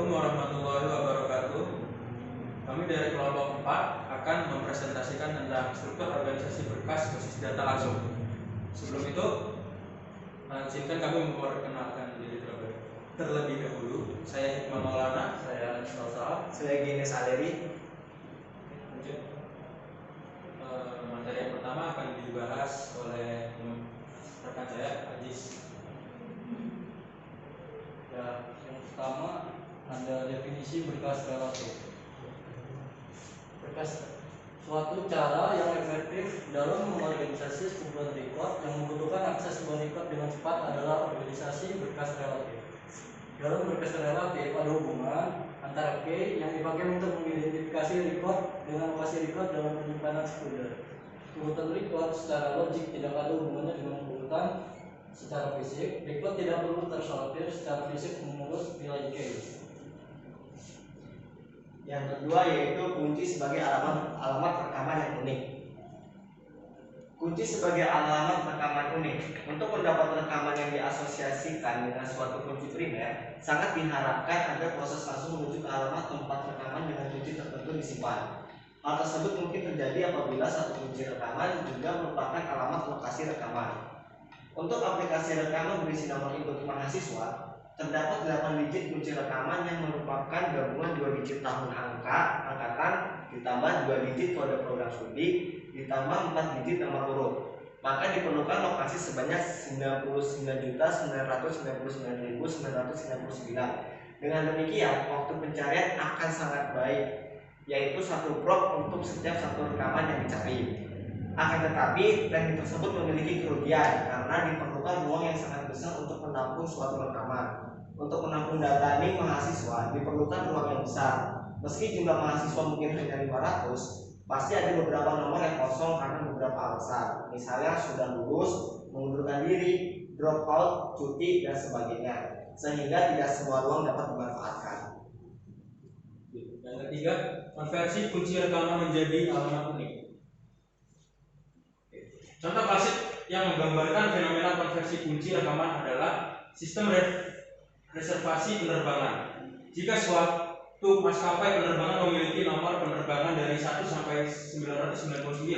Assalamualaikum warahmatullahi wabarakatuh. Kami dari kelompok 4 akan mempresentasikan tentang struktur organisasi berkas basis data langsung. Sebelum itu, izinkan kami memperkenalkan diri terlebih dahulu. Saya Hikmah Maulana, saya Salsa, saya Genes Aleri. Materi yang pertama akan dibahas oleh rekan saya, Ajis. Ya, yang pertama ada definisi berkas relatif. Berkas suatu cara yang efektif dalam mengorganisasi sebuah record yang membutuhkan akses sebuah record dengan cepat adalah organisasi berkas relatif. Dalam berkas relatif ada hubungan antara key yang dipakai untuk mengidentifikasi record dengan lokasi record dalam penyimpanan sekunder. Urutan record secara logik tidak ada hubungannya dengan urutan secara fisik. Record tidak perlu tersortir secara fisik mengurus nilai key. Yang kedua yaitu kunci sebagai alamat rekaman yang unik. Kunci sebagai alamat rekaman unik. Untuk mendapat rekaman yang diasosiasikan dengan suatu kunci primer, sangat diharapkan ada proses langsung menuju ke alamat tempat rekaman dengan kunci tertentu disimpan. Hal tersebut mungkin terjadi apabila satu kunci rekaman juga merupakan alamat lokasi rekaman. Untuk aplikasi rekaman berisi nomor input mahasiswa, terdapat 8 digit kunci rekaman yang merupakan gabungan 2 digit tahun angkatan ditambah 2 digit kode program studi ditambah 4 digit nomor urut. Maka diperlukan lokasi sebanyak 99.999.999. Dengan demikian, waktu pencarian akan sangat baik, yaitu 1 prop untuk setiap satu rekaman yang dicari. Akan tetapi, teknik tersebut memiliki kerugian karena diperlukan ruang yang sangat besar untuk menampung suatu rekaman. Untuk menampung data ini mahasiswa diperlukan ruang yang besar. Meski jumlah mahasiswa mungkin hanya 500, pasti ada beberapa nomor yang kosong karena beberapa alasan. Misalnya sudah lulus, mengundurkan diri, drop out, cuti, dan sebagainya. Sehingga tidak semua ruang dapat dimanfaatkan. Yang ketiga, konversi kunci rekaman menjadi alamat unik. Contoh klasik yang menggambarkan fenomena konversi kunci rekaman adalah sistem reservasi penerbangan. Jika suatu maskapai penerbangan memiliki nomor penerbangan dari 1 sampai 999,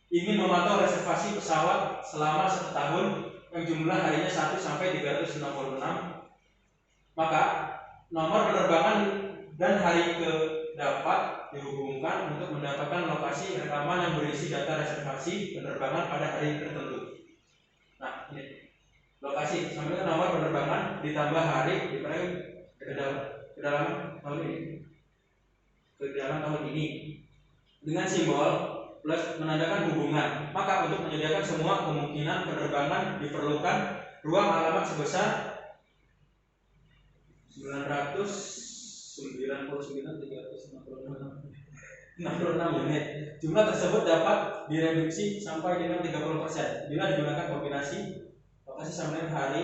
ingin memantau reservasi pesawat selama 1 tahun yang jumlah harinya 1 sampai 366, maka nomor penerbangan dan hari dapat dihubungkan untuk mendapatkan lokasi rekaman yang berisi data reservasi penerbangan pada hari tertentu. Nah, ini lokasi sampai nomor penerbangan ditambah hari diperaih ke dalam tahun ini dengan simbol plus menandakan hubungan. Maka untuk menyediakan semua kemungkinan penerbangan diperlukan ruang alamat sebesar 999.366 unit. Jumlah tersebut dapat direduksi sampai dengan 30% bila digunakan kombinasi lokasi sampai hari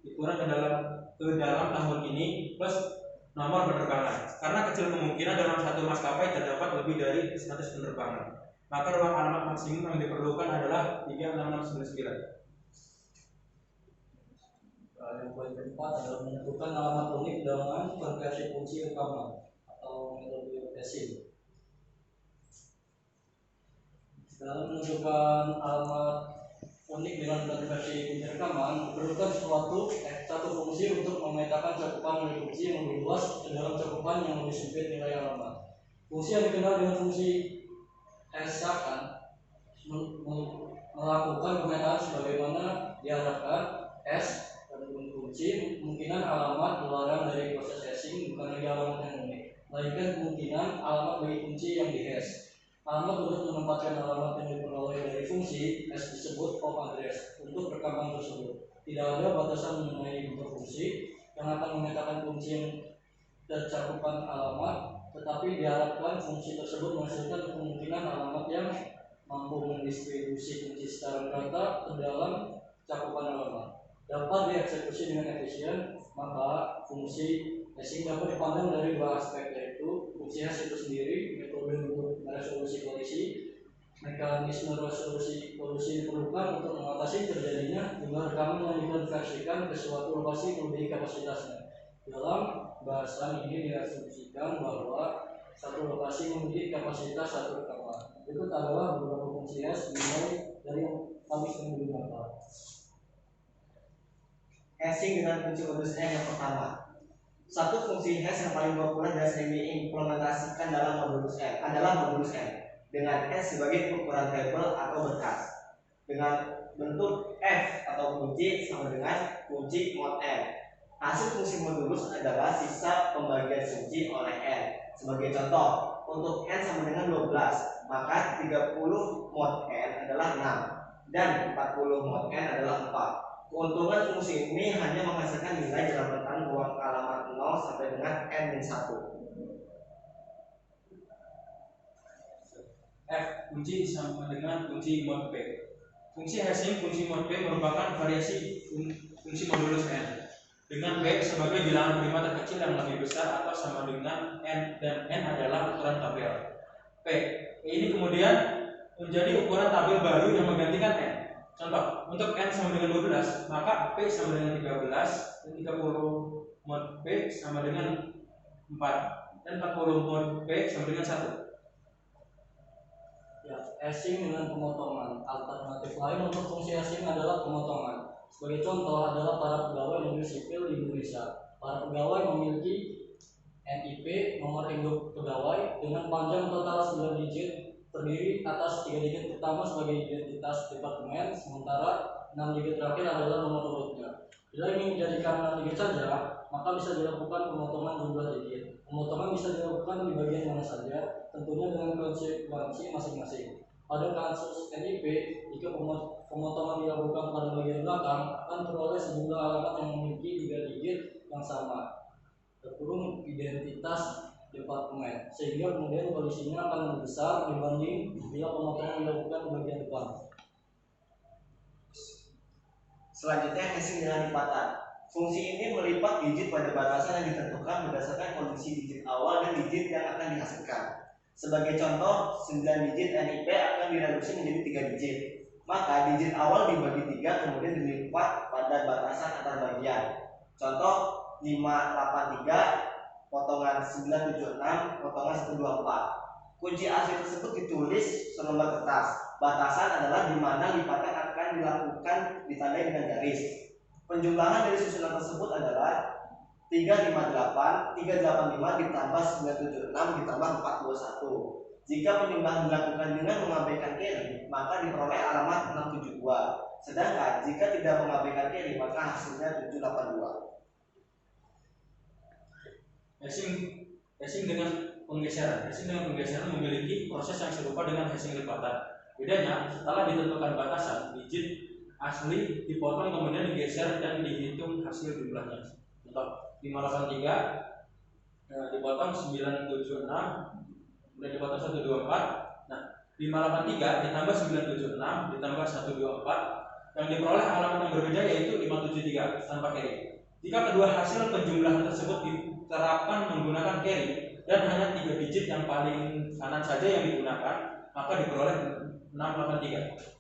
dikurang ke dalam tahun ini plus nomor penerbangan. Karena kecil kemungkinan dalam satu maskapai terdapat lebih dari 100 penerbangan, maka ruang alamat maksimum yang diperlukan adalah 36699. Yang poin keempat adalah menentukan alamat unik dengan konversi kunci rekaman atau metode hashing. Dalam menentukan alamat unik dengan konversi kunci rekaman diperlukan satu fungsi untuk memetakan cakupan nilai kunci yang lebih luas ke dalam cakupan yang lebih sempit nilai alamat. Fungsi yang dikenal dengan fungsi hash akan melakukan pemetaan sebagaimana diharapkan. Hash kunci kemungkinan alamat dilarang dari proses hashing bukan lagi alamat yang unik, melainkan kemungkinan alamat bagi kunci yang dihash. Alamat untuk menempatkan alamat yang diperoleh dari fungsi hash disebut pop address untuk rekaman tersebut. Tidak ada batasan mengenai bentuk fungsi yang akan memetakan kunci yang tercakupan alamat, tetapi diharapkan fungsi tersebut menghasilkan kemungkinan alamat yang mampu mendistribusi kunci secara merata ke dalam cakupan alamat dapat dieksekusi dengan efisien. Maka fungsi hashing dapat dipandang dari 2 aspek, yaitu fungsi hash itu sendiri, metode untuk meresolusi kolisi, mekanisme resolusi kolisi diperlukan untuk mengatasi terjadinya jumlah rekaman yang dikonversikan ke suatu lokasi melebihi kapasitasnya. Dalam bahasan ini diasumsikan bahwa satu lokasi memiliki kapasitas satu rekaman. Berikut adalah beberapa fungsi hash dimulai dari yang kami sering gunakan. Hashing dengan kunci modulus N yang pertama. Satu fungsi hash yang paling populer dan sering diimplementasikan dalam modulus N adalah modulus N dengan N sebagai ukuran tabel atau berkas dengan bentuk F atau kunci sama dengan kunci mod N. Hasil fungsi modulus adalah sisa pembagian kunci oleh N. Sebagai contoh, untuk N sama dengan 12, maka 30 mod N adalah 6 dan 40 mod N adalah 4. Keuntungan fungsi ini hanya menghasilkan nilai dalam rentang ruang alamat 0 sampai dengan N-1. F. Kunci sama dengan kunci mod P. Fungsi hashing kunci mod P merupakan variasi fungsi modulus N dengan P sebagai bilangan prima terkecil yang lebih besar atau sama dengan N, dan N adalah ukuran tabel. P ini kemudian menjadi ukuran tabel baru yang menggantikan N. Contoh, untuk N sama dengan 12, maka P sama dengan 13, dan 30 mod P sama dengan 4, dan 40 mod P sama dengan 1. Ya, hashing dengan pemotongan. Alternatif lain untuk fungsi hashing adalah pemotongan. Sebagai contoh adalah para pegawai negeri sipil di Indonesia. Para pegawai memiliki NIP nomor induk pegawai dengan panjang total 9 digit, terdiri atas 3 digit pertama sebagai identitas departemen, sementara 6 digit terakhir adalah nomor urutnya. Bila ingin menjadikan 6 digit saja, maka bisa dilakukan pemotongan jumlah digit. Pemotongan bisa dilakukan di bagian mana saja, tentunya dengan konsekuensi masing-masing. Pada kasus NIP, jika pemotongan dilakukan pada bagian belakang, akan peroleh sejumlah alamat yang memiliki 3 digit yang sama, terkurung identitas departemen, sehingga kemudian kondisinya akan lebih besar dibanding bila pemotongan dilakukan di bagian depan. Selanjutnya, hashing dengan lipatan. Fungsi ini melipat digit pada batasan yang ditentukan berdasarkan kondisi digit awal dan digit yang akan dihasilkan. Sebagai contoh, 9 digit NIP akan direduksi menjadi 3 digit. Maka digit awal dibagi 3 kemudian dilipat pada batasan antar bagian. Contoh, 583 potongan 976 potongan 124. Kunci asli tersebut ditulis selembar kertas. Batasan adalah di mana lipatan akan dilakukan ditandai dengan garis. Penjumlahan dari susunan tersebut adalah 358 385 ditambah 976 ditambah 421. Jika penjumlahan dilakukan dengan mengabaikan carry, maka diperoleh alamat 672. Sedangkan jika tidak mengabaikan carry, maka hasilnya 782. Hashing dengan penggeseran. Hashing dengan penggeseran memiliki proses yang serupa dengan hashing lipatan. Bedanya, setelah ditentukan batasan, digit asli dipotong kemudian digeser dan dihitung hasil jumlahnya. Contoh, 583 dipotong 976 kemudian dipotong 124. Nah, 583 ditambah 976 ditambah 124, yang diperoleh alamat yang berbeda yaitu 573 tanpa carry. Jika kedua hasil penjumlahan tersebut diterapkan menggunakan carry dan hanya 3 digit yang paling kanan saja yang digunakan, maka diperoleh 683.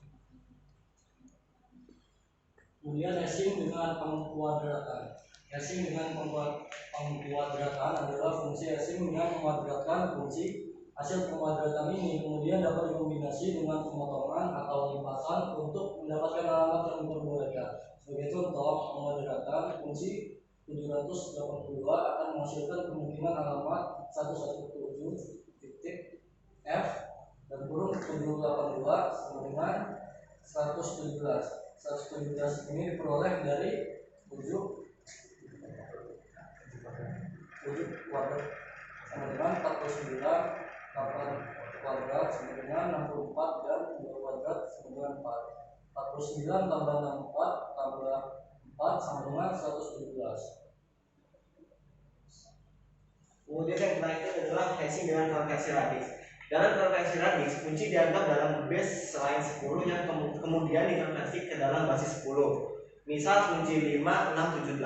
Kemudian hashing dengan pengkuadratan. Hashing dengan pengkuadratan adalah fungsi hashing dengan menguadratkan fungsi. Hasil pengkuadratan ini kemudian dapat dikombinasi dengan pemotongan atau lipatan untuk mendapatkan alamat yang diperbolehkan. Sebagai contoh, pengkuadratan fungsi 782 akan menghasilkan kemungkinan alamat 117 titik F dan kurung 782 sama dengan 117. 117 ini diperoleh dari 7 kuadrat sama dengan 49, 8 kuadrat sama dengan 64, dan 2 kuadrat sama dengan 4. 49 tambah 64 tambah 4 sama dengan 117. Kemudian yang terakhir adalah hashing dengan konversi radix. Dalam konversi radix, kunci dianggap dalam base selain 10 yang kemudian dikonversi ke dalam basis 10. Misal kunci 5678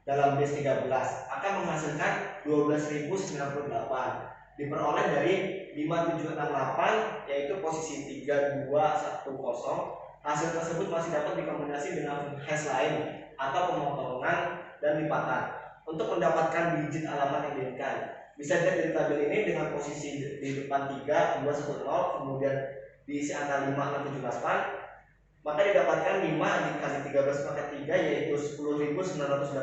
dalam base 13 akan menghasilkan 12.098. Diperoleh dari 5768 yaitu posisi 3210. Hasil tersebut masih dapat dikombinasi dengan hash lain atau pemotongan dan lipatan. untuk mendapatkan digit alamat yang diinginkan. Bisa dilihat dari tabel ini dengan posisi di depan 3, 2, 1, 0, kemudian diisi angka 5, 6, 7, 8, maka didapatkan 5 dikali 13 pangkat 3 yaitu 10.985,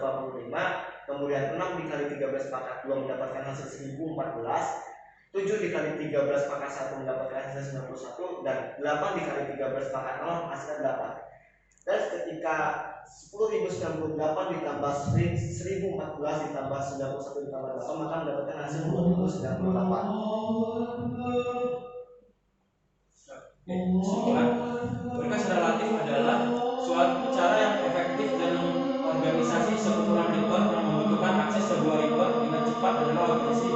kemudian 6 dikali 13 pangkat 2 mendapatkan hasil 1014, 7 dikali 13 pangkat 1 mendapatkan hasil 91, dan 8 dikali 13 pangkat 0 hasilnya 8. Dan ketika 10.098 ditambah 1014 ditambah 91 ditambah 8 maka mendapatkan hasil 2098. Kesimpulan, berkas relatif adalah suatu cara yang efektif dan mengorganisasi sekumpulan record yang membutuhkan akses sebuah record dengan cepat adalah operasi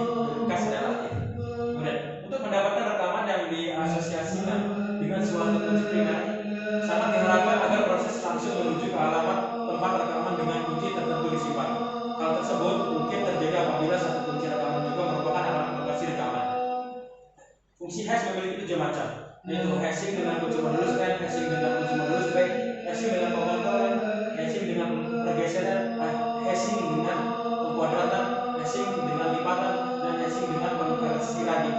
berkas relatif. Kemudian, untuk mendapatkan rekaman yang diasosiasikan dengan suatu kunci primer, sangat diharapkan agar proses langsung menuju ke alamat tempat rekaman dengan kunci tertentu disimpan. Hal tersebut mungkin terjadi apabila satu kunci rekaman juga merupakan alamat lokasi rekaman. Fungsi hash memiliki 7 macam, yaitu hashing dengan kunci modulus n, hashing dengan kunci modulus b, hashing dengan pemantauan, hashing dengan pergeseran, hashing dengan pengkuadratan, hashing dengan lipatan, dan hashing dengan konversi radix.